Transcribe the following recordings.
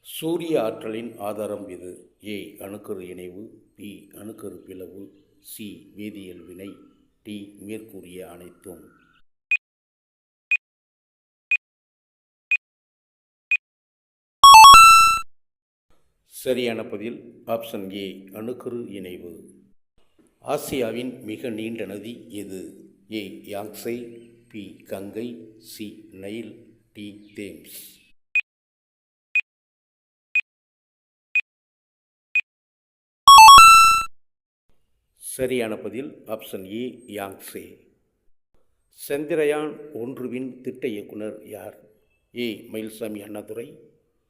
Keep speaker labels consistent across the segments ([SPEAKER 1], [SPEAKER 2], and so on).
[SPEAKER 1] சூரிய ஆற்றலின் ஆதாரம் எது? ஏ. அணுக்கரு இணைவு. பி. அணுக்கரு பிளவு. சி. வேதியியல் வினை. டி. மேற்கூறிய அனைத்தும். சரியான பதில் ஆப்ஷன் ஏ. அணுக்கரு இணைவு. ஆசியாவின் மிக நீண்ட நதி எது? A. Yangtze. B. Gangai. C. Nile. D. Thames. சரியான பதில் ஆப்ஷன் ஏ. யாங்சே. சந்திரயான் 1 திட்ட இயக்குனர் யார்? A. Mayilsamy Annadurai.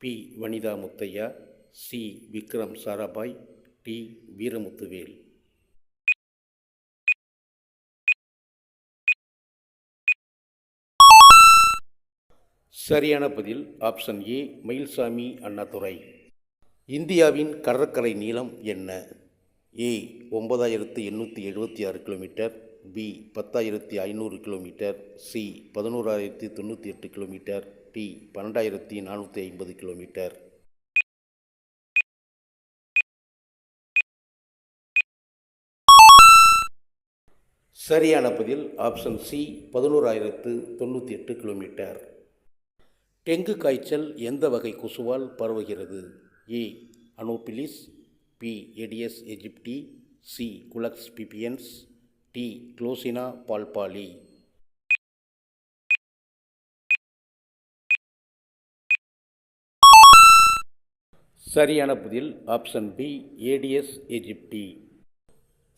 [SPEAKER 1] B. Vanitha Muthayya. C. Vikram Sarabhai. D. Veeramuthuvel. சரியான பதில் ஆப்ஷன் ஏ. மயில்சாமி அண்ணாதுரை. இந்தியாவின் கடற்கரை நீளம் என்ன? A. 9876 kilometre. B. 10,500 kilometre. C. 11,098 kilometre. D. 12,450 kilometre. சரியான பதில் ஆப்ஷன் சி. 11,098 கிலோமீட்டர். டெங்கு காய்ச்சல் எந்த வகை கொசுவால் பரவுகிறது? A. Anopheles. B. Aedes aegypti. C. Culex pipiens. D. Glossina palpalis. சரியான பதில் option B. Aedes aegypti.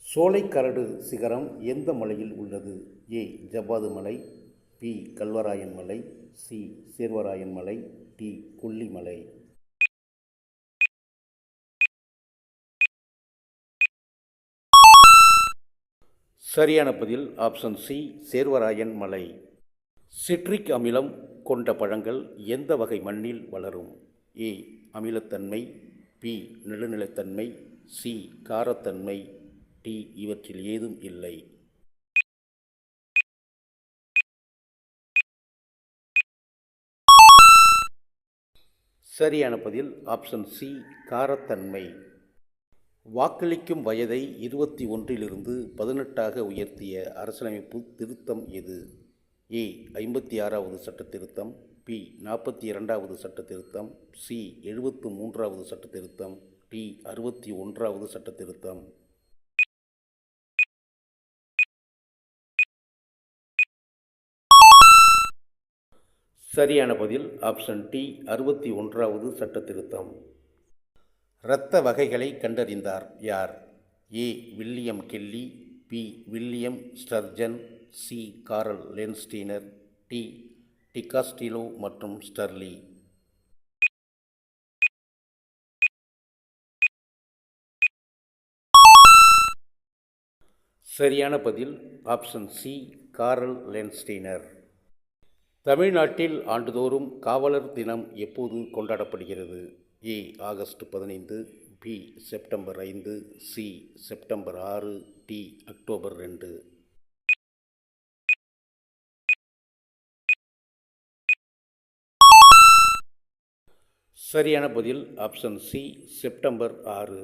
[SPEAKER 1] Solaikaradu சிகரம் எந்த மலையில் உள்ளது? ஏ. ஜவ்வாது மலை. பி. கல்வராயன் மலை. சி. சேர்வராயன் மலை. டி. கொல்லிமலை. சரியான பதில் ஆப்ஷன் சி. சேர்வராயன் மலை. சிட்ரிக் அமிலம் கொண்ட பழங்கள் எந்த வகை மண்ணில் வளரும்? ஏ. அமிலத்தன்மை. பி. நடுநிலைத்தன்மை. சி. காரத்தன்மை. டி. இவற்றில் ஏதும் இல்லை. சரியான பதில் ஆப்ஷன் சி. காரத்தன்மை. வாக்களிக்கும் வயதை 21 18 உயர்த்திய அரசியலமைப்பு திருத்தம் எது? ஏ. 56வது சட்ட திருத்தம். பி. 42வது சட்ட திருத்தம். சி. 73வது சட்ட திருத்தம். டி. 61வது சட்ட திருத்தம். சரியான பதில் ஆப்ஷன் டி. 61வது சட்ட திருத்தம். இரத்த வகைகளை கண்டறிந்தார் யார்? A. William Kelly. B. William Sturgeon. C. Karl Landsteiner. D. Decastello மற்றும் ஸ்டர்லி. சரியான பதில் ஆப்ஷன் சி. காரல் லேன்ஸ்டீனர். தமிழ்நாட்டில் ஆண்டுதோறும் காவலர் தினம் எப்போது கொண்டாடப்படுகிறது? A. August 15. B. September 5. C. September 6. D. October 2. சரியான பதில் ஆப்ஷன் சி. செப்டம்பர் 6.